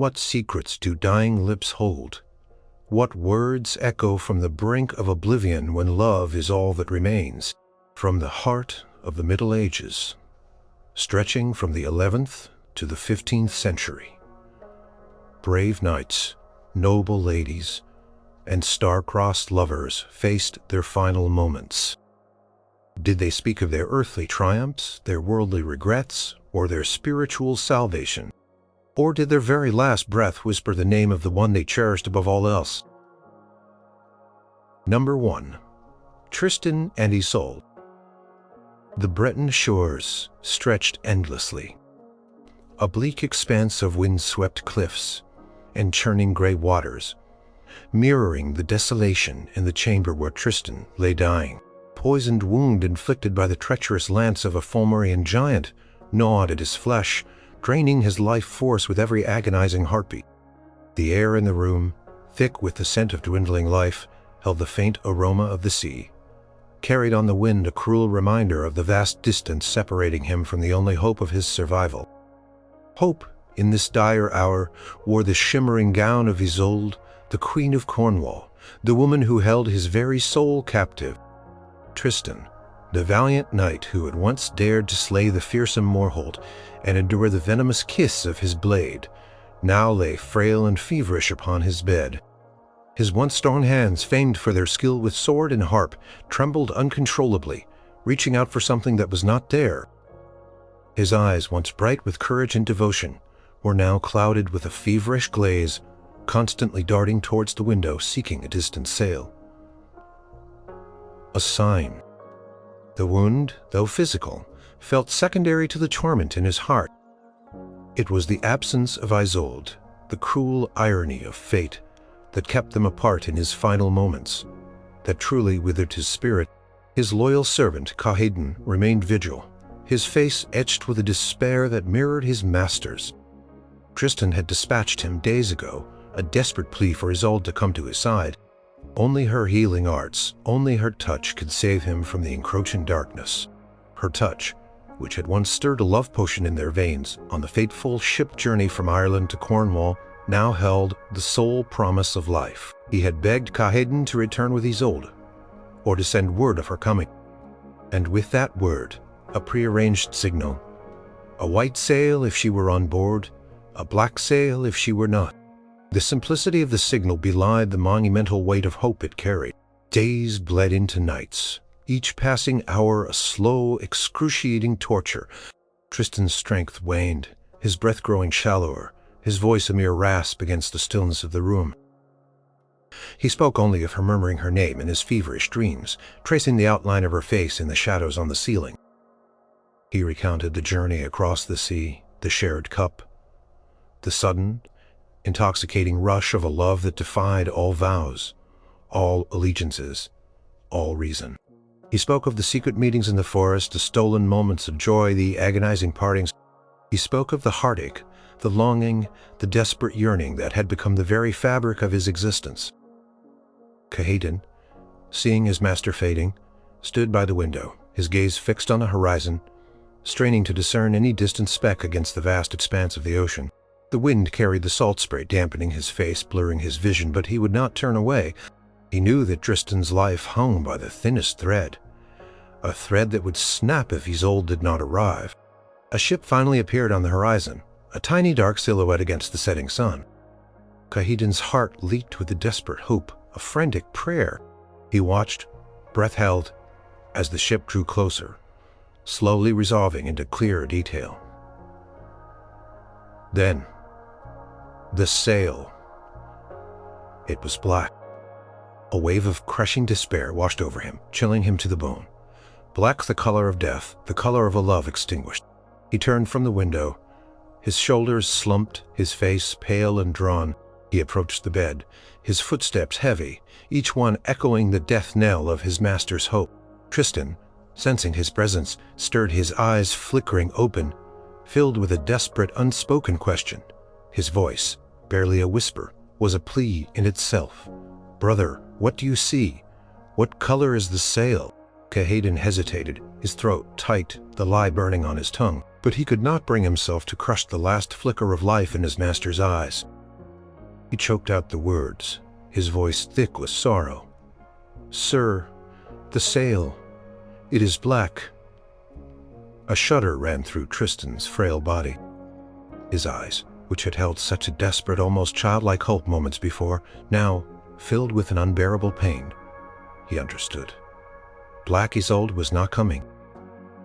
What secrets do dying lips hold? What words echo from the brink of oblivion when love is all that remains? From the heart of the Middle Ages, stretching from the 11th to the 15th century, brave knights, noble ladies, and star-crossed lovers faced their final moments. Did they speak of their earthly triumphs, their worldly regrets, or their spiritual salvation? Or did their very last breath whisper the name of the one they cherished above all else? Number 1. Tristan and Isolde. The Breton shores stretched endlessly. A bleak expanse of wind-swept cliffs and churning gray waters, mirroring the desolation in the chamber where Tristan lay dying. Poisoned wound inflicted by the treacherous lance of a Fomorian giant gnawed at his flesh, draining his life force with every agonizing heartbeat. The air in the room, thick with the scent of dwindling life, held the faint aroma of the sea, carried on the wind a cruel reminder of the vast distance separating him from the only hope of his survival. Hope, in this dire hour, wore the shimmering gown of Isolde, the Queen of Cornwall, the woman who held his very soul captive. Tristan, the valiant knight who had once dared to slay the fearsome Morholt and endure the venomous kiss of his blade, now lay frail and feverish upon his bed. His once strong hands, famed for their skill with sword and harp, trembled uncontrollably, reaching out for something that was not there. His eyes, once bright with courage and devotion, were now clouded with a feverish glaze, constantly darting towards the window, seeking a distant sail. A sign. The wound, though physical, felt secondary to the torment in his heart. It was the absence of Isolde, the cruel irony of fate, that kept them apart in his final moments, that truly withered his spirit. His loyal servant, Cahaden, remained vigil, his face etched with a despair that mirrored his master's. Tristan had dispatched him days ago, a desperate plea for Isolde to come to his side. Only her healing arts, only her touch could save him from the encroaching darkness. Her touch, which had once stirred a love potion in their veins on the fateful ship journey from Ireland to Cornwall, now held the sole promise of life. He had begged Cahaden to return with Isolde, or to send word of her coming. And with that word, a prearranged signal. A white sail if she were on board, a black sail if she were not. The simplicity of the signal belied the monumental weight of hope it carried. Days bled into nights, each passing hour a slow, excruciating torture. Tristan's strength waned, his breath growing shallower, his voice a mere rasp against the stillness of the room. He spoke only of her murmuring her name in his feverish dreams, tracing the outline of her face in the shadows on the ceiling. He recounted the journey across the sea, the shared cup, the sudden, intoxicating rush of a love that defied all vows, all allegiances, all reason. He spoke of the secret meetings in the forest, the stolen moments of joy, the agonizing partings. He spoke of the heartache, the longing, the desperate yearning that had become the very fabric of his existence. Cahaden, seeing his master fading, stood by the window, his gaze fixed on the horizon, straining to discern any distant speck against the vast expanse of the ocean. The wind carried the salt spray, dampening his face, blurring his vision, but he would not turn away. He knew that Tristan's life hung by the thinnest thread, a thread that would snap if Isolde did not arrive. A ship finally appeared on the horizon, a tiny dark silhouette against the setting sun. Cahaden's heart leaped with a desperate hope, a frantic prayer. He watched, breath held, as the ship drew closer, slowly resolving into clearer detail. Then, the sail. It was black. A wave of crushing despair washed over him, chilling him to the bone. Black, the color of death, the color of a love extinguished. He turned from the window, his shoulders slumped, his face pale and drawn. He approached the bed, his footsteps heavy, each one echoing the death knell of his master's hope. Tristan, sensing his presence, stirred, his eyes flickering open, filled with a desperate, unspoken question. His voice, barely a whisper, was a plea in itself. "Brother, what do you see? What color is the sail?" Cahaden hesitated, his throat tight, the lie burning on his tongue, but he could not bring himself to crush the last flicker of life in his master's eyes. He choked out the words, his voice thick with sorrow. "Sir, the sail, it is black." A shudder ran through Tristan's frail body. His eyes, which had held such a desperate, almost childlike hope moments before, now filled with an unbearable pain. He understood. Black Isolde was not coming.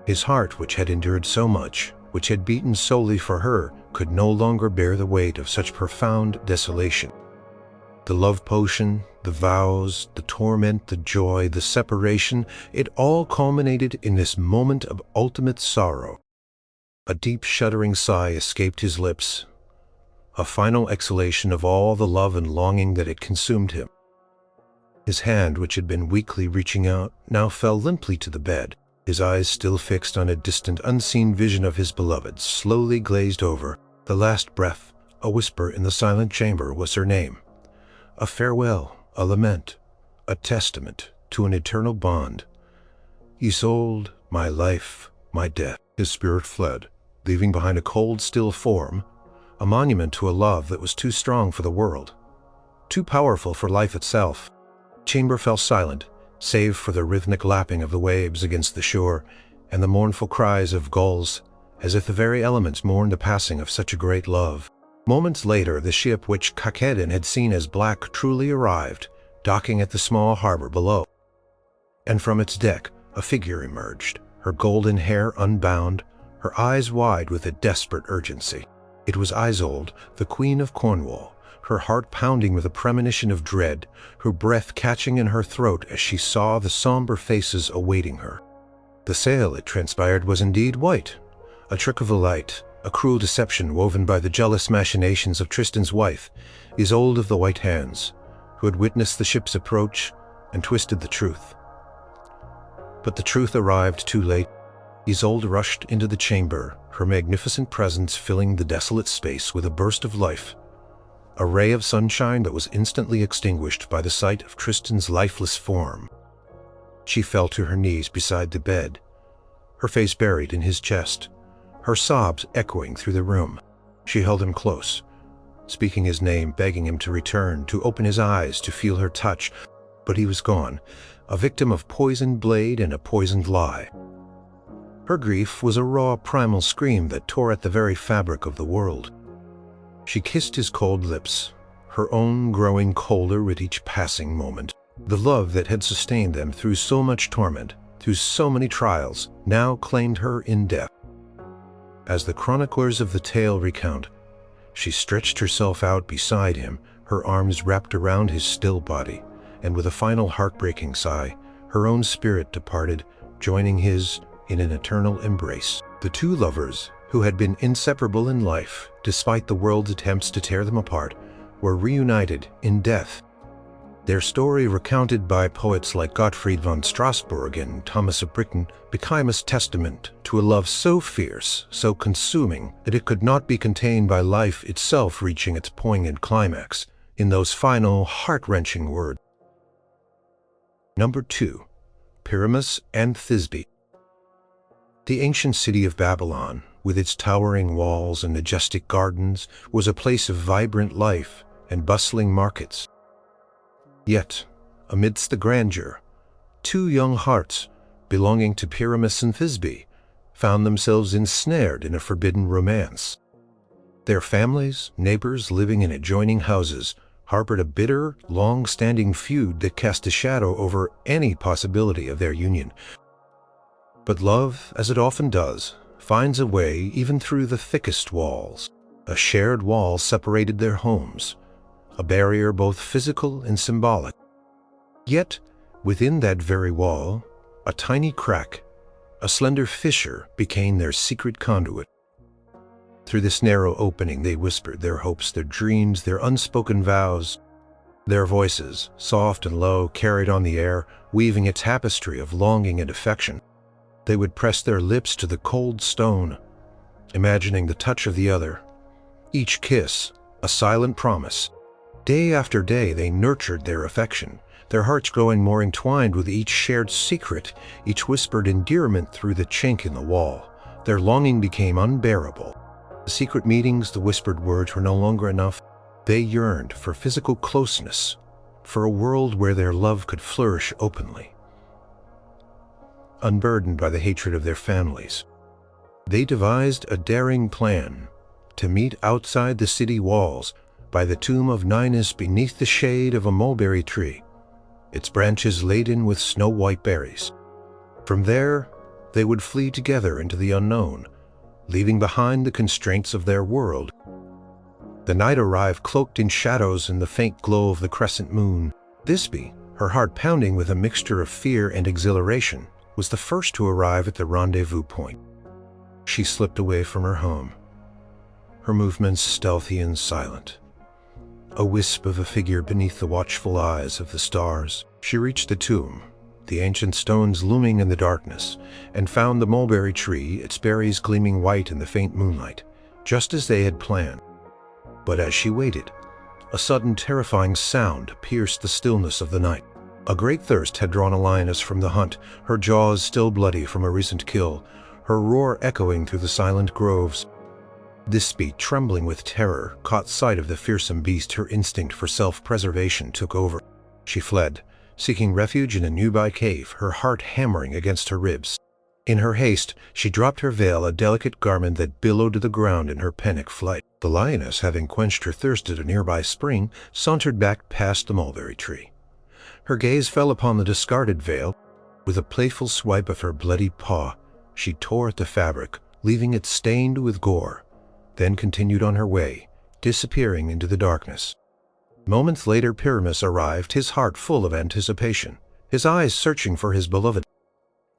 His heart, which had endured so much, which had beaten solely for her, could no longer bear the weight of such profound desolation. The love potion, the vows, the torment, the joy, the separation, it all culminated in this moment of ultimate sorrow. A deep shuddering sigh escaped his lips, a final exhalation of all the love and longing that had consumed him. His hand, which had been weakly reaching out, now fell limply to the bed. His eyes, still fixed on a distant, unseen vision of his beloved, slowly glazed over. The last breath, a whisper in the silent chamber, was her name. A farewell, a lament, a testament to an eternal bond. Isolde, my life, my death. His spirit fled, leaving behind a cold, still form, a monument to a love that was too strong for the world, too powerful for life itself. Chamber fell silent, save for the rhythmic lapping of the waves against the shore and the mournful cries of gulls, as if the very elements mourned the passing of such a great love. Moments later, the ship which Kakeden had seen as black truly arrived, docking at the small harbor below. And from its deck, a figure emerged, her golden hair unbound, her eyes wide with a desperate urgency. It was Isolde, the Queen of Cornwall, her heart pounding with a premonition of dread, her breath catching in her throat as she saw the somber faces awaiting her. The sail, it transpired, was indeed white, a trick of the light, a cruel deception woven by the jealous machinations of Tristan's wife, Isolde of the White Hands, who had witnessed the ship's approach and twisted the truth. But the truth arrived too late. Isolde rushed into the chamber, her magnificent presence filling the desolate space with a burst of life, a ray of sunshine that was instantly extinguished by the sight of Tristan's lifeless form. She fell to her knees beside the bed, her face buried in his chest, her sobs echoing through the room. She held him close, speaking his name, begging him to return, to open his eyes, to feel her touch. But he was gone, a victim of poisoned blade and a poisoned lie. Her grief was a raw, primal scream that tore at the very fabric of the world. She kissed his cold lips, her own growing colder with each passing moment. The love that had sustained them through so much torment, through so many trials, now claimed her in death. As the chroniclers of the tale recount, she stretched herself out beside him, her arms wrapped around his still body, and with a final heartbreaking sigh, her own spirit departed, joining his in an eternal embrace. The two lovers, who had been inseparable in life, despite the world's attempts to tear them apart, were reunited in death. Their story, recounted by poets like Gottfried von Strasbourg and Thomas of Britain, became a testament to a love so fierce, so consuming, that it could not be contained by life itself, reaching its poignant climax in those final, heart-wrenching words. Number 2. Pyramus and Thisbe. The ancient city of Babylon, with its towering walls and majestic gardens, was a place of vibrant life and bustling markets. Yet, amidst the grandeur, two young hearts, belonging to Pyramus and Thisbe, found themselves ensnared in a forbidden romance. Their families, neighbors living in adjoining houses, harbored a bitter, long-standing feud that cast a shadow over any possibility of their union. But love, as it often does, finds a way even through the thickest walls. A shared wall separated their homes, a barrier both physical and symbolic. Yet, within that very wall, a tiny crack, a slender fissure, became their secret conduit. Through this narrow opening they whispered their hopes, their dreams, their unspoken vows. Their voices, soft and low, carried on the air, weaving a tapestry of longing and affection. They would press their lips to the cold stone, imagining the touch of the other. Each kiss, a silent promise. Day after day they nurtured their affection, their hearts growing more entwined with each shared secret, each whispered endearment through the chink in the wall. Their longing became unbearable. The secret meetings, the whispered words were no longer enough. They yearned for physical closeness, for a world where their love could flourish openly, unburdened by the hatred of their families. They devised a daring plan to meet outside the city walls by the tomb of Ninus beneath the shade of a mulberry tree, its branches laden with snow-white berries. From there, they would flee together into the unknown, leaving behind the constraints of their world. The night arrived cloaked in shadows and the faint glow of the crescent moon. Thisbe, her heart pounding with a mixture of fear and exhilaration, was the first to arrive at the rendezvous point. She slipped away from her home, her movements stealthy and silent, a wisp of a figure beneath the watchful eyes of the stars. She reached the tomb, the ancient stones looming in the darkness, and found the mulberry tree, its berries gleaming white in the faint moonlight, just as they had planned. But as she waited, a sudden terrifying sound pierced the stillness of the night. A great thirst had drawn a lioness from the hunt, her jaws still bloody from a recent kill, her roar echoing through the silent groves. Thisbe, trembling with terror, caught sight of the fearsome beast. Her instinct for self-preservation took over. She fled, seeking refuge in a nearby cave, her heart hammering against her ribs. In her haste, she dropped her veil, a delicate garment that billowed to the ground in her panic flight. The lioness, having quenched her thirst at a nearby spring, sauntered back past the mulberry tree. Her gaze fell upon the discarded veil. With a playful swipe of her bloody paw, she tore at the fabric, leaving it stained with gore, then continued on her way, disappearing into the darkness. Moments later, Pyramus arrived, his heart full of anticipation, his eyes searching for his beloved.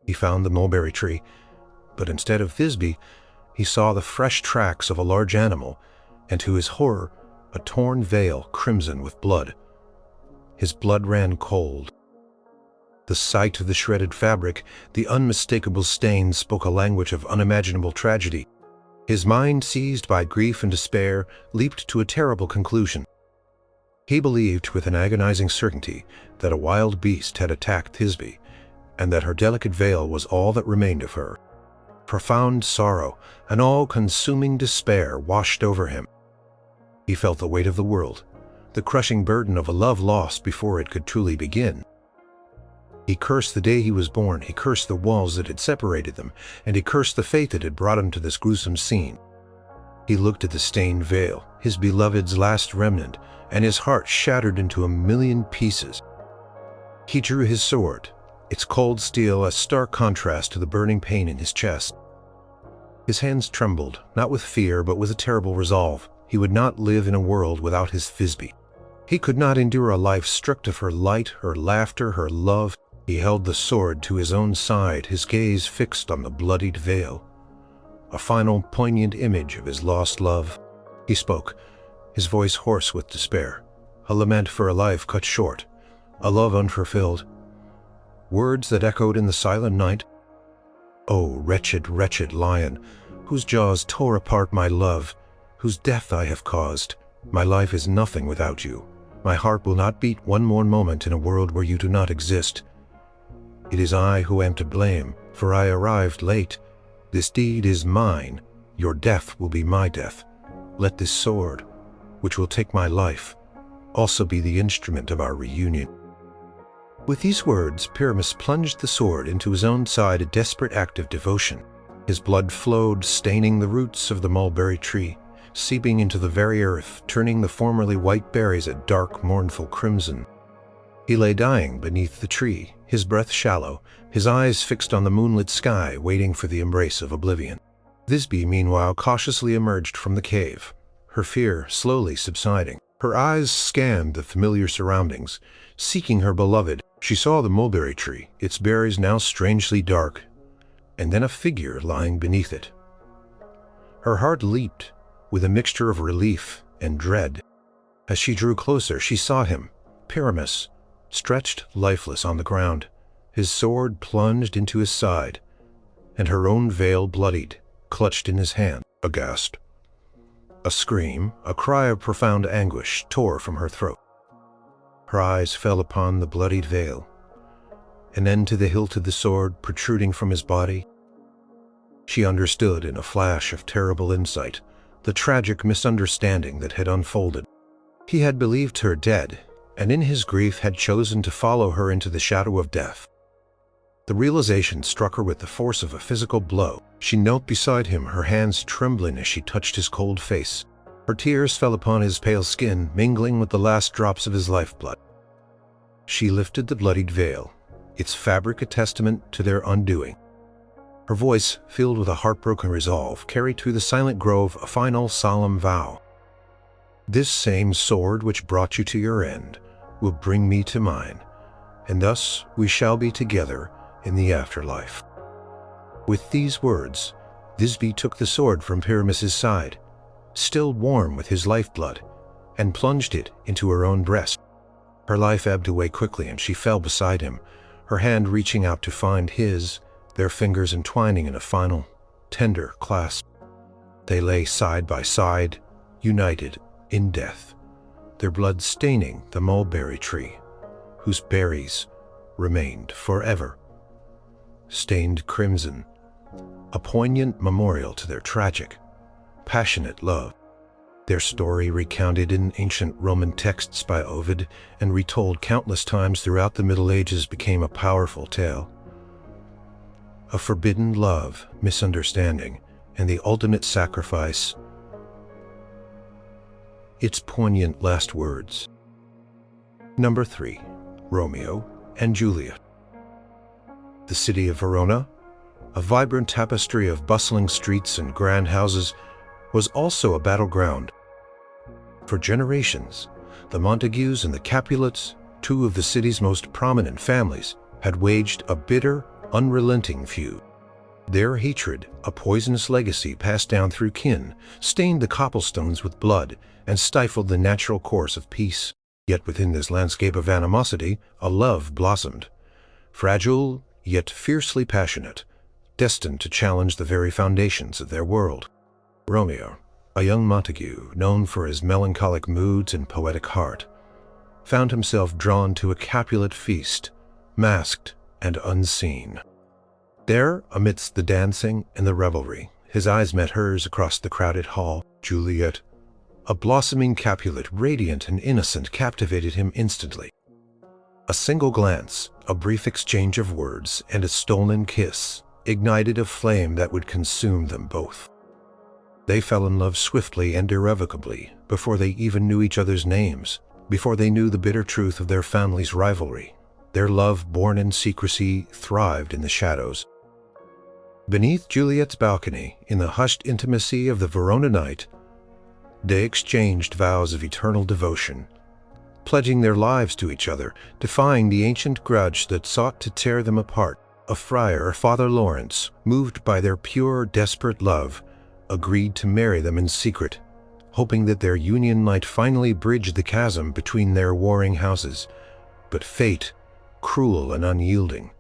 He found the mulberry tree, but instead of Thisbe, he saw the fresh tracks of a large animal, and to his horror, a torn veil crimson with blood. His blood ran cold. The sight of the shredded fabric, the unmistakable stain, spoke a language of unimaginable tragedy. His mind, seized by grief and despair, leaped to a terrible conclusion. He believed with an agonizing certainty that a wild beast had attacked Thisbe, and that her delicate veil was all that remained of her. Profound sorrow, an all-consuming despair washed over him. He felt the weight of the world, the crushing burden of a love lost before it could truly begin. He cursed the day he was born, he cursed the walls that had separated them, and he cursed the fate that had brought him to this gruesome scene. He looked at the stained veil, his beloved's last remnant, and his heart shattered into a million pieces. He drew his sword, its cold steel a stark contrast to the burning pain in his chest. His hands trembled, not with fear but with a terrible resolve. He would not live in a world without his Thisbe. He could not endure a life stripped of her light, her laughter, her love. He held the sword to his own side, his gaze fixed on the bloodied veil, a final poignant image of his lost love. He spoke, his voice hoarse with despair, a lament for a life cut short, a love unfulfilled. Words that echoed in the silent night. "Oh, wretched, wretched lion, whose jaws tore apart my love, whose death I have caused. My life is nothing without you. My heart will not beat one more moment in a world where you do not exist. It is I who am to blame, for I arrived late. This deed is mine. Your death will be my death. Let this sword, which will take my life, also be the instrument of our reunion." With these words, Pyramus plunged the sword into his own side, a desperate act of devotion. His blood flowed, staining the roots of the mulberry tree, seeping into the very earth, turning the formerly white berries a dark, mournful crimson. He lay dying beneath the tree, his breath shallow, his eyes fixed on the moonlit sky, waiting for the embrace of oblivion. Thisbe, meanwhile, cautiously emerged from the cave, her fear slowly subsiding. Her eyes scanned the familiar surroundings, seeking her beloved. She saw the mulberry tree, its berries now strangely dark, and then a figure lying beneath it. Her heart leaped with a mixture of relief and dread. As she drew closer, she saw him, Pyramus, stretched lifeless on the ground, his sword plunged into his side, and her own veil bloodied, clutched in his hand. Aghast, a scream, a cry of profound anguish, tore from her throat. Her eyes fell upon the bloodied veil, and then to the hilt of the sword protruding from his body. She understood in a flash of terrible insight the tragic misunderstanding that had unfolded. He had believed her dead, and in his grief had chosen to follow her into the shadow of death. The realization struck her with the force of a physical blow. She knelt beside him, her hands trembling as she touched his cold face. Her tears fell upon his pale skin, mingling with the last drops of his lifeblood. She lifted the bloodied veil, its fabric a testament to their undoing. Her voice, filled with a heartbroken resolve, carried through the silent grove a final solemn vow. "This same sword which brought you to your end will bring me to mine, and thus we shall be together in the afterlife." With these words, Thisbe took the sword from Pyramus's side, still warm with his lifeblood, and plunged it into her own breast. Her life ebbed away quickly, and she fell beside him, her hand reaching out to find his, their fingers entwining in a final, tender clasp. They lay side by side, united in death, their blood staining the mulberry tree, whose berries remained forever stained crimson, a poignant memorial to their tragic, passionate love. Their story, recounted in ancient Roman texts by Ovid and retold countless times throughout the Middle Ages, became a powerful tale. A forbidden love, misunderstanding, and the ultimate sacrifice. Its poignant last words. Number 3. Romeo and Juliet. The city of Verona, a vibrant tapestry of bustling streets and grand houses, was also a battleground. For generations, the Montagues and the Capulets, two of the city's most prominent families, had waged a bitter, unrelenting feud. Their hatred, a poisonous legacy passed down through kin, stained the cobblestones with blood and stifled the natural course of peace. Yet within this landscape of animosity, a love blossomed, fragile yet fiercely passionate, destined to challenge the very foundations of their world. Romeo, a young Montague known for his melancholic moods and poetic heart, found himself drawn to a Capulet feast, masked and unseen. There, amidst the dancing and the revelry, his eyes met hers across the crowded hall. Juliet, a blossoming Capulet, radiant and innocent, captivated him instantly. A single glance, a brief exchange of words, and a stolen kiss ignited a flame that would consume them both. They fell in love swiftly and irrevocably, before they even knew each other's names, before they knew the bitter truth of their family's rivalry. Their love, born in secrecy, thrived in the shadows. Beneath Juliet's balcony, in the hushed intimacy of the Verona night, they exchanged vows of eternal devotion, pledging their lives to each other, defying the ancient grudge that sought to tear them apart. A friar, Father Lawrence, moved by their pure, desperate love, agreed to marry them in secret, hoping that their union might finally bridge the chasm between their warring houses. But fate, cruel and unyielding,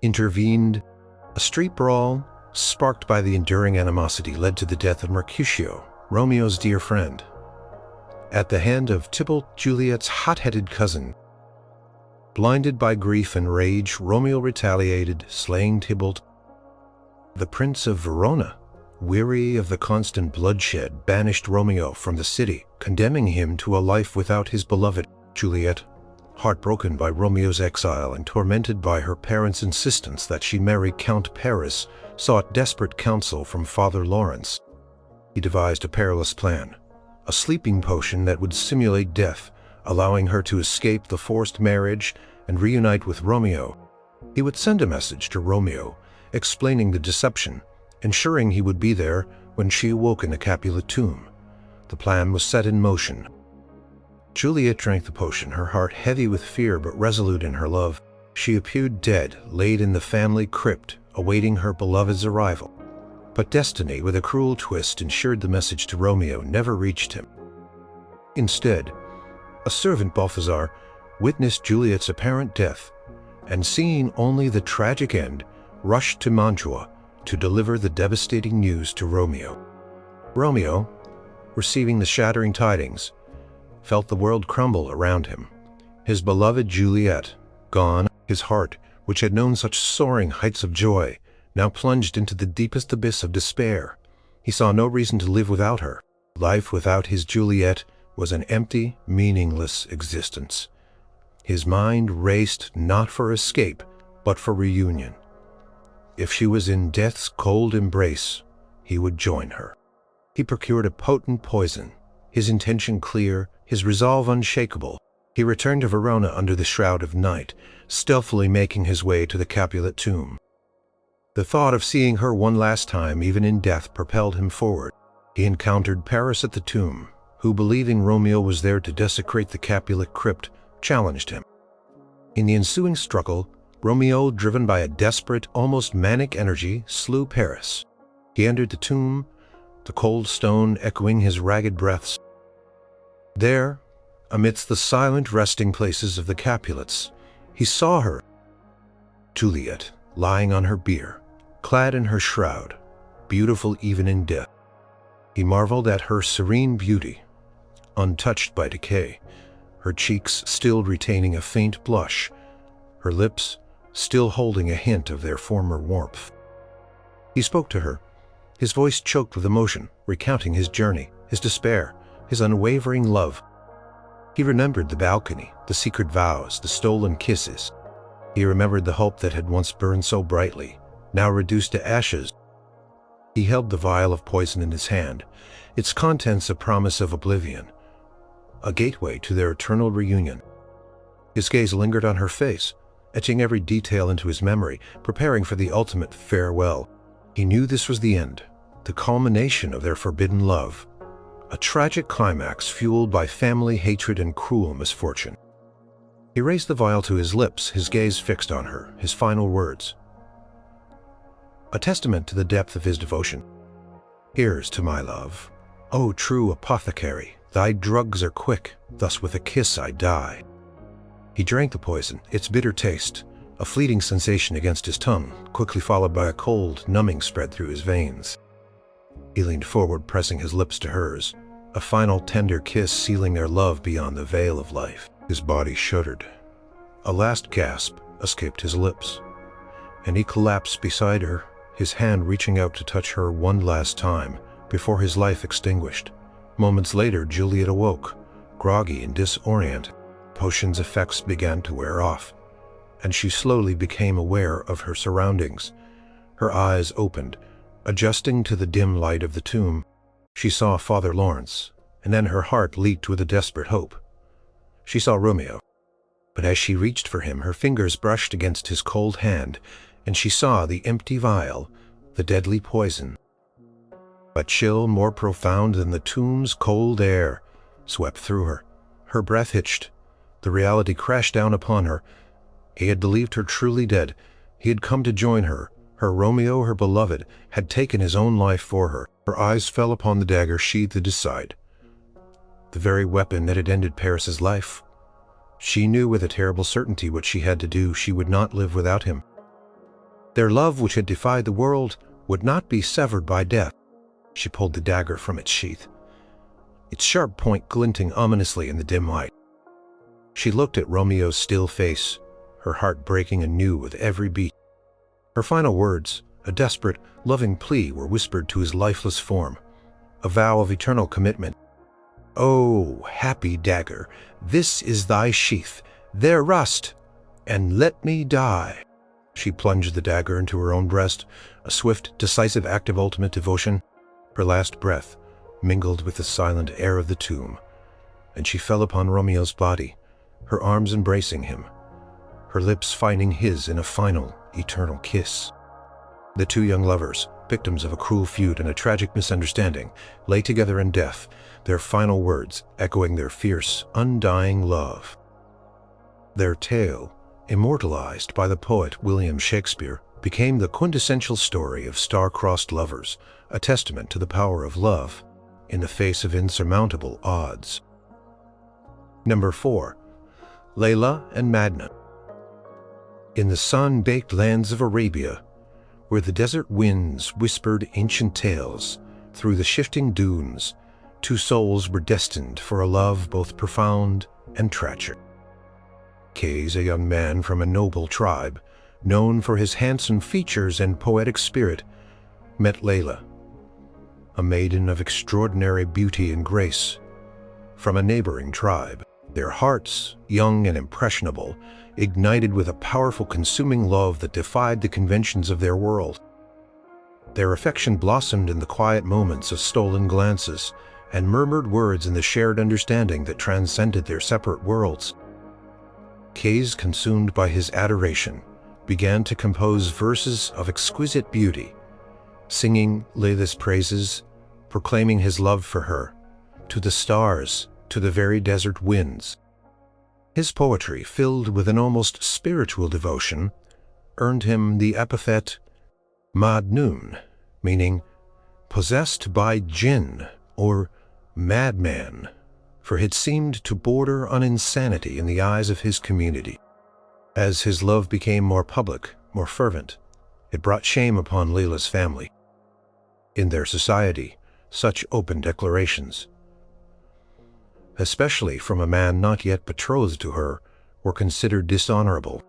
intervened. A street brawl, sparked by the enduring animosity, led to the death of Mercutio, Romeo's dear friend, at the hand of Tybalt, Juliet's hot-headed cousin. Blinded by grief and rage, Romeo retaliated, slaying Tybalt. The Prince of Verona, weary of the constant bloodshed, banished Romeo from the city, condemning him to a life without his beloved. Juliet, heartbroken by Romeo's exile and tormented by her parents' insistence that she marry Count Paris, sought desperate counsel from Father Lawrence. He devised a perilous plan, a sleeping potion that would simulate death, allowing her to escape the forced marriage and reunite with Romeo. He would send a message to Romeo, explaining the deception, ensuring he would be there when she awoke in the Capulet tomb. The plan was set in motion. Juliet drank the potion, her heart heavy with fear but resolute in her love. She appeared dead, laid in the family crypt, awaiting her beloved's arrival. But destiny, with a cruel twist, ensured the message to Romeo never reached him. Instead, a servant, Balthazar, witnessed Juliet's apparent death, and seeing only the tragic end, rushed to Mantua to deliver the devastating news to Romeo. Romeo, receiving the shattering tidings, felt the world crumble around him. His beloved Juliet, gone, his heart, which had known such soaring heights of joy, now plunged into the deepest abyss of despair. He saw no reason to live without her. Life without his Juliet was an empty, meaningless existence. His mind raced not for escape, but for reunion. If she was in death's cold embrace, he would join her. He procured a potent poison, his intention clear, his resolve unshakable. He returned to Verona under the shroud of night, stealthily making his way to the Capulet tomb. The thought of seeing her one last time, even in death, propelled him forward. He encountered Paris at the tomb, who, believing Romeo was there to desecrate the Capulet crypt, challenged him. In the ensuing struggle, Romeo, driven by a desperate, almost manic energy, slew Paris. He entered the tomb, the cold stone echoing his ragged breaths. There, amidst the silent resting places of the Capulets, he saw her, Juliet, lying on her bier, clad in her shroud, beautiful even in death. He marveled at her serene beauty, untouched by decay, her cheeks still retaining a faint blush, her lips still holding a hint of their former warmth. He spoke to her, his voice choked with emotion, recounting his journey, his despair, his unwavering love. He remembered the balcony, the secret vows, the stolen kisses. He remembered the hope that had once burned so brightly, now reduced to ashes. He held the vial of poison in his hand, its contents a promise of oblivion, a gateway to their eternal reunion. His gaze lingered on her face, etching every detail into his memory, preparing for the ultimate farewell. He knew this was the end, the culmination of their forbidden love, a tragic climax fueled by family hatred and cruel misfortune. He raised the vial to his lips, his gaze fixed on her, his final words, a testament to the depth of his devotion. "Here's to my love. O true apothecary, thy drugs are quick, thus with a kiss I die." He drank the poison, its bitter taste, a fleeting sensation against his tongue, quickly followed by a cold, numbing spread through his veins. He leaned forward, pressing his lips to hers, a final tender kiss sealing their love beyond the veil of life. His body shuddered. A last gasp escaped his lips, and he collapsed beside her, his hand reaching out to touch her one last time before his life extinguished. Moments later, Juliet awoke, groggy and disoriented. Potion's effects began to wear off, and she slowly became aware of her surroundings. Her eyes opened, adjusting to the dim light of the tomb. She saw Father Lawrence, and then her heart leaped with a desperate hope. She saw Romeo, but as she reached for him, her fingers brushed against his cold hand, and she saw the empty vial, the deadly poison. A chill more profound than the tomb's cold air swept through her. Her breath hitched. The reality crashed down upon her. He had believed her truly dead. He had come to join her. Her Romeo, her beloved, had taken his own life for her. Her eyes fell upon the dagger sheathed at his side, the very weapon that had ended Paris's life. She knew with a terrible certainty what she had to do. She would not live without him. Their love, which had defied the world, would not be severed by death. She pulled the dagger from its sheath, its sharp point glinting ominously in the dim light. She looked at Romeo's still face, her heart breaking anew with every beat. Her final words, a desperate, loving plea, were whispered to his lifeless form, a vow of eternal commitment. "O happy dagger, this is thy sheath, there rust, and let me die." She plunged the dagger into her own breast, a swift, decisive act of ultimate devotion. Her last breath mingled with the silent air of the tomb, and she fell upon Romeo's body, her arms embracing him, her lips finding his in a final, eternal kiss. The two young lovers, victims of a cruel feud and a tragic misunderstanding, lay together in death, their final words echoing their fierce, undying love. Their tale, immortalized by the poet William Shakespeare, became the quintessential story of star-crossed lovers, a testament to the power of love in the face of insurmountable odds. Number 4. Layla and Madna. In the sun-baked lands of Arabia, where the desert winds whispered ancient tales through the shifting dunes, two souls were destined for a love both profound and tragic. Kays, a young man from a noble tribe, known for his handsome features and poetic spirit, met Layla, a maiden of extraordinary beauty and grace, from a neighboring tribe. Their hearts, young and impressionable, ignited with a powerful consuming love that defied the conventions of their world. Their affection blossomed in the quiet moments of stolen glances and murmured words in the shared understanding that transcended their separate worlds. Kays, consumed by his adoration, began to compose verses of exquisite beauty, singing Layla's praises, proclaiming his love for her, to the stars, to the very desert winds. His poetry, filled with an almost spiritual devotion, earned him the epithet Majnun, meaning possessed by jinn or madman, for it seemed to border on insanity in the eyes of his community. As his love became more public, more fervent, it brought shame upon Layla's family. In their society, such open declarations, especially from a man not yet betrothed to her, were considered dishonorable.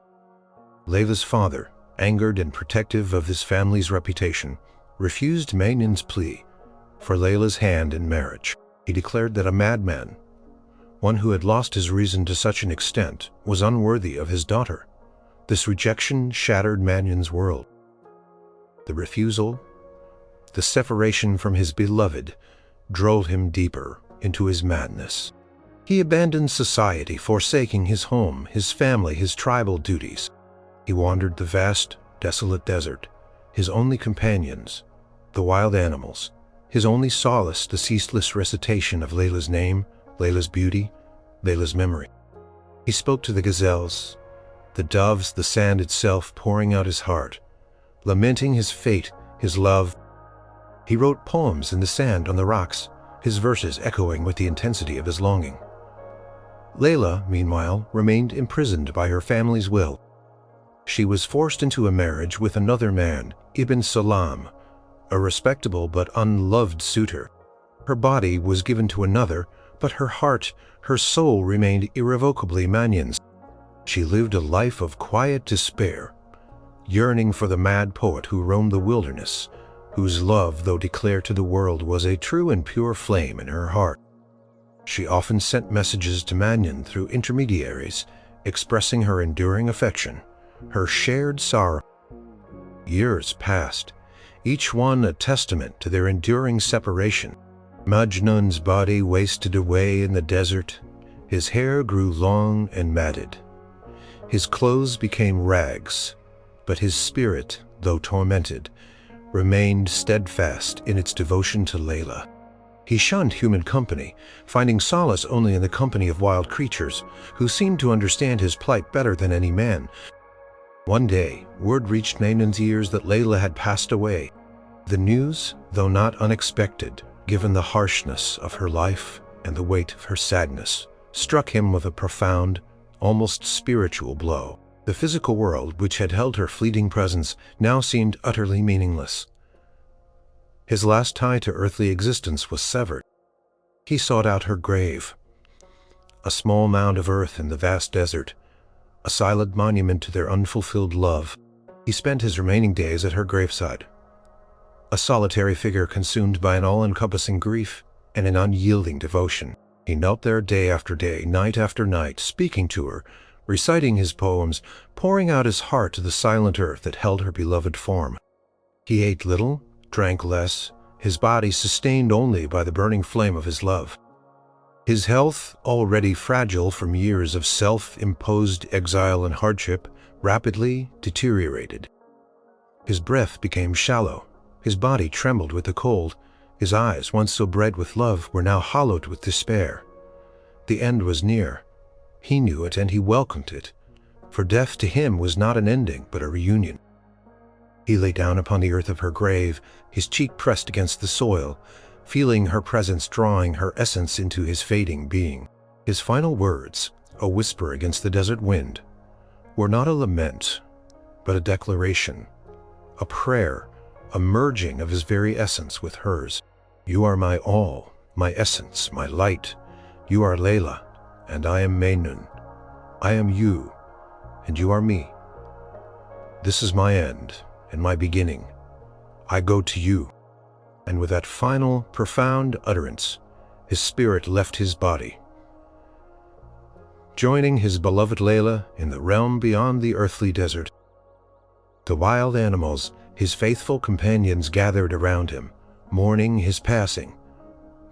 Layla's father, angered and protective of his family's reputation, refused Maynun's plea for Layla's hand in marriage. He declared that a madman, one who had lost his reason to such an extent, was unworthy of his daughter. This rejection shattered Maynun's world. The refusal, the separation from his beloved, drove him deeper into his madness. He abandoned society, forsaking his home, his family, his tribal duties. He wandered the vast, desolate desert, his only companions, the wild animals, his only solace the ceaseless recitation of Layla's name, Layla's beauty, Layla's memory. He spoke to the gazelles, the doves, the sand itself, pouring out his heart, lamenting his fate, his love. He wrote poems in the sand on the rocks, his verses echoing with the intensity of his longing. Layla, meanwhile, remained imprisoned by her family's will. She was forced into a marriage with another man, Ibn Salam, a respectable but unloved suitor. Her body was given to another, but her heart, her soul remained irrevocably Maynun's. She lived a life of quiet despair, yearning for the mad poet who roamed the wilderness, whose love, though declared to the world, was a true and pure flame in her heart. She often sent messages to Maynun through intermediaries, expressing her enduring affection, her shared sorrow. Years passed, each one a testament to their enduring separation. Majnun's body wasted away in the desert. His hair grew long and matted. His clothes became rags, but his spirit, though tormented, remained steadfast in its devotion to Layla. He shunned human company, finding solace only in the company of wild creatures, who seemed to understand his plight better than any man. One day, word reached Maynun's ears that Layla had passed away. The news, though not unexpected, given the harshness of her life and the weight of her sadness, struck him with a profound, almost spiritual blow. The physical world, which had held her fleeting presence, now seemed utterly meaningless. His last tie to earthly existence was severed. He sought out her grave, a small mound of earth in the vast desert, a silent monument to their unfulfilled love. He spent his remaining days at her graveside, a solitary figure consumed by an all-encompassing grief and an unyielding devotion. He knelt there day after day, night after night, speaking to her, reciting his poems, pouring out his heart to the silent earth that held her beloved form. He ate little, drank less, his body sustained only by the burning flame of his love. His health, already fragile from years of self-imposed exile and hardship, rapidly deteriorated. His breath became shallow, his body trembled with the cold, his eyes, once so bright with love, were now hollowed with despair. The end was near. He knew it and he welcomed it, for death to him was not an ending but a reunion. He lay down upon the earth of her grave, his cheek pressed against the soil, feeling her presence drawing her essence into his fading being. His final words, a whisper against the desert wind, were not a lament, but a declaration, a prayer, a merging of his very essence with hers. You are my all, my essence, my light. You are Layla, and I am Maynun. I am you, and you are me. This is my end and my beginning. I go to you. And with that final, profound utterance, his spirit left his body. Joining his beloved Layla in the realm beyond the earthly desert, the wild animals, his faithful companions, gathered around him, mourning his passing,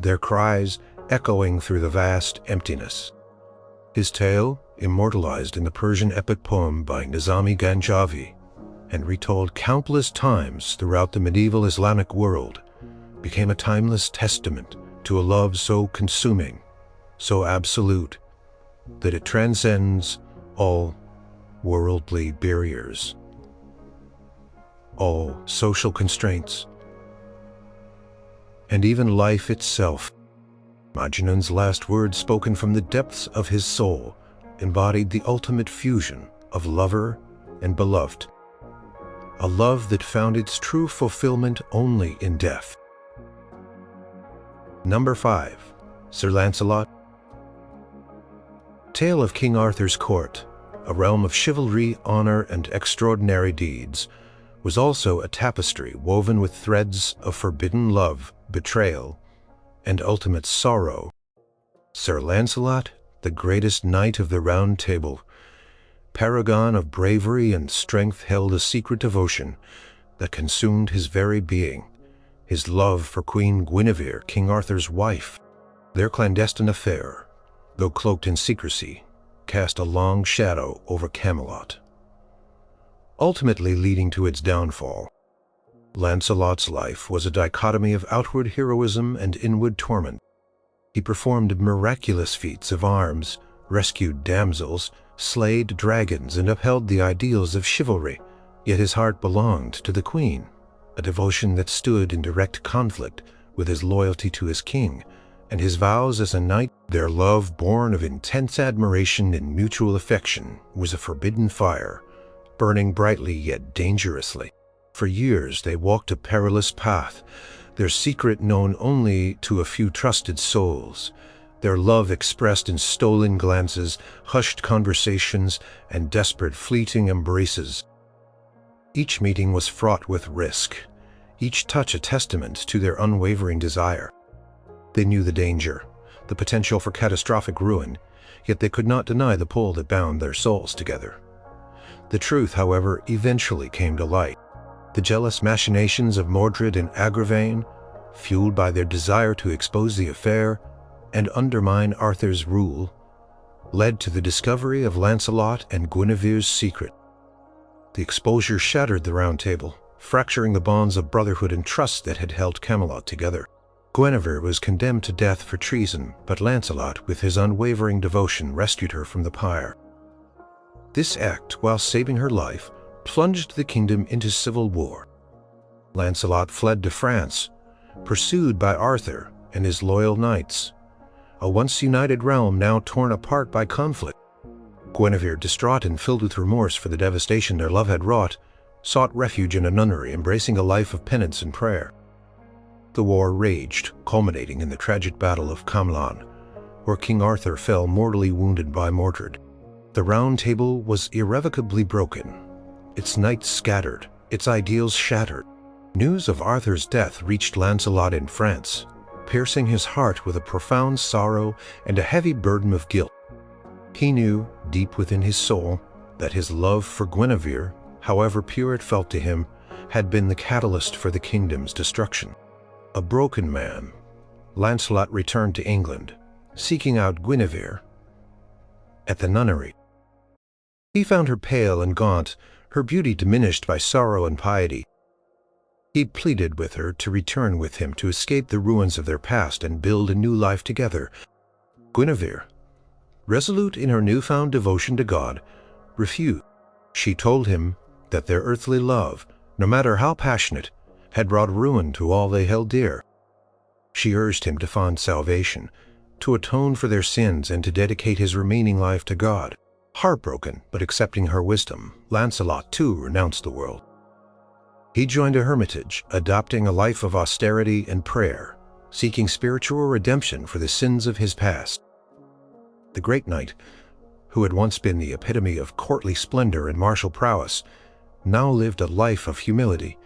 their cries echoing through the vast emptiness. His tale, immortalized in the Persian epic poem by Nizami Ganjavi and retold countless times throughout the medieval Islamic world, became a timeless testament to a love so consuming, so absolute, that it transcends all worldly barriers, all social constraints, and even life itself. Majnun's last words, spoken from the depths of his soul, embodied the ultimate fusion of lover and beloved, a love that found its true fulfillment only in death. Number 5. Sir Lancelot. Tale of King Arthur's Court, a realm of chivalry, honor, and extraordinary deeds, was also a tapestry woven with threads of forbidden love, betrayal, and ultimate sorrow. Sir Lancelot, the greatest knight of the Round Table, paragon of bravery and strength, held a secret devotion that consumed his very being, his love for Queen Guinevere, King Arthur's wife. Their clandestine affair, though cloaked in secrecy, cast a long shadow over Camelot, ultimately leading to its downfall. Lancelot's life was a dichotomy of outward heroism and inward torment. He performed miraculous feats of arms, rescued damsels, slayed dragons, and upheld the ideals of chivalry, yet his heart belonged to the Queen, a devotion that stood in direct conflict with his loyalty to his king and his vows as a knight. Their love, born of intense admiration and mutual affection, was a forbidden fire, burning brightly yet dangerously. For years they walked a perilous path, their secret known only to a few trusted souls, their love expressed in stolen glances, hushed conversations, and desperate fleeting embraces. Each meeting was fraught with risk, each touch a testament to their unwavering desire. They knew the danger, the potential for catastrophic ruin, yet they could not deny the pull that bound their souls together. The truth, however, eventually came to light. The jealous machinations of Mordred and Agravain, fueled by their desire to expose the affair and undermine Arthur's rule, led to the discovery of Lancelot and Guinevere's secret. The exposure shattered the Round Table, fracturing the bonds of brotherhood and trust that had held Camelot together. Guinevere was condemned to death for treason, but Lancelot, with his unwavering devotion, rescued her from the pyre. This act, while saving her life, plunged the kingdom into civil war. Lancelot fled to France, pursued by Arthur and his loyal knights, a once united realm now torn apart by conflict. Guinevere, distraught and filled with remorse for the devastation their love had wrought, sought refuge in a nunnery, embracing a life of penance and prayer. The war raged, culminating in the tragic Battle of Camlan, where King Arthur fell mortally wounded by Mordred. The Round Table was irrevocably broken, its knights scattered, its ideals shattered. News of Arthur's death reached Lancelot in France, piercing his heart with a profound sorrow and a heavy burden of guilt. He knew, deep within his soul, that his love for Guinevere, however pure it felt to him, had been the catalyst for the kingdom's destruction. A broken man, Lancelot returned to England, seeking out Guinevere. At the nunnery, he found her pale and gaunt, her beauty diminished by sorrow and piety. He pleaded with her to return with him to escape the ruins of their past and build a new life together. Guinevere, resolute in her newfound devotion to God, refused. She told him that their earthly love, no matter how passionate, had brought ruin to all they held dear. She urged him to find salvation, to atone for their sins, and to dedicate his remaining life to God. Heartbroken, but accepting her wisdom, Lancelot too renounced the world. He joined a hermitage, adopting a life of austerity and prayer, seeking spiritual redemption for the sins of his past. The great knight, who had once been the epitome of courtly splendor and martial prowess, now lived a life of humility,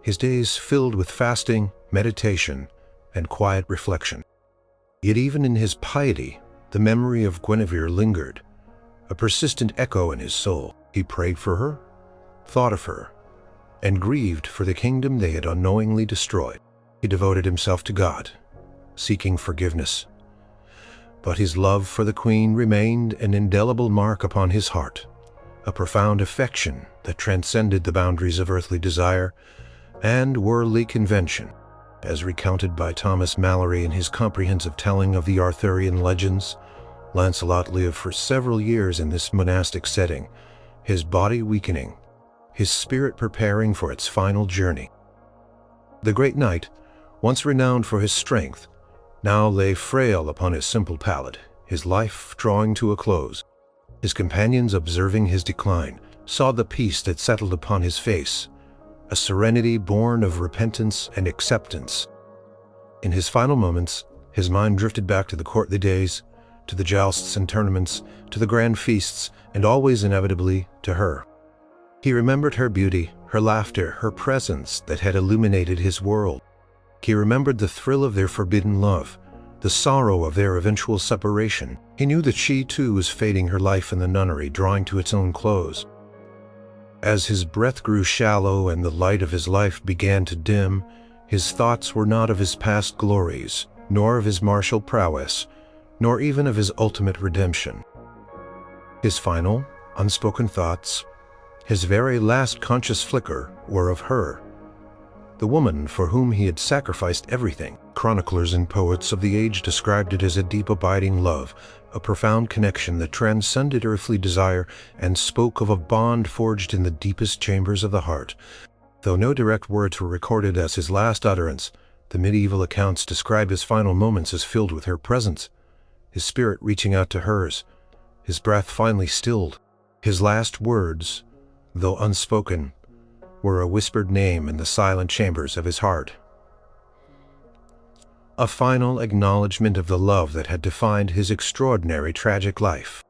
his days filled with fasting, meditation, and quiet reflection. Yet even in his piety, the memory of Guinevere lingered, a persistent echo in his soul. He prayed for her, thought of her, and grieved for the kingdom they had unknowingly destroyed. He devoted himself to God, seeking forgiveness. But his love for the queen remained an indelible mark upon his heart, a profound affection that transcended the boundaries of earthly desire and worldly convention. As recounted by Thomas Malory in his comprehensive telling of the Arthurian legends, Lancelot lived for several years in this monastic setting, his body weakening, his spirit preparing for its final journey. The great knight, once renowned for his strength, now lay frail upon his simple pallet, his life drawing to a close. His companions, observing his decline, saw the peace that settled upon his face, a serenity born of repentance and acceptance. In his final moments, his mind drifted back to the courtly days, to the jousts and tournaments, to the grand feasts, and always inevitably to her. He remembered her beauty, her laughter, her presence that had illuminated his world. He remembered the thrill of their forbidden love, the sorrow of their eventual separation. He knew that she too was fading, her life in the nunnery drawing to its own close. As his breath grew shallow and the light of his life began to dim, his thoughts were not of his past glories, nor of his martial prowess, nor even of his ultimate redemption. His final, unspoken thoughts, his very last conscious flicker, were of her, the woman for whom he had sacrificed everything. Chroniclers and poets of the age described it as a deep abiding love, a profound connection that transcended earthly desire and spoke of a bond forged in the deepest chambers of the heart. Though no direct words were recorded as his last utterance, the medieval accounts describe his final moments as filled with her presence, his spirit reaching out to hers, his breath finally stilled. His last words, though unspoken, were a whispered name in the silent chambers of his heart. A final acknowledgement of the love that had defined his extraordinary tragic life.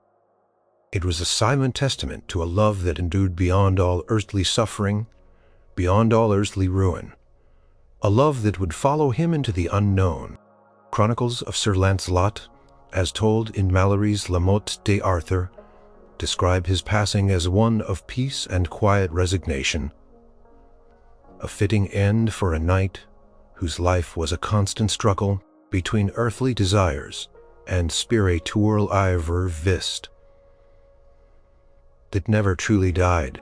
It was a silent testament to a love that endured beyond all earthly suffering, beyond all earthly ruin, a love that would follow him into the unknown. Chronicles of Sir Lancelot, as told in Malory's La Motte d'Arthur, describe his passing as one of peace and quiet resignation, a fitting end for a knight whose life was a constant struggle between earthly desires and spiritual ivor vist that never truly died.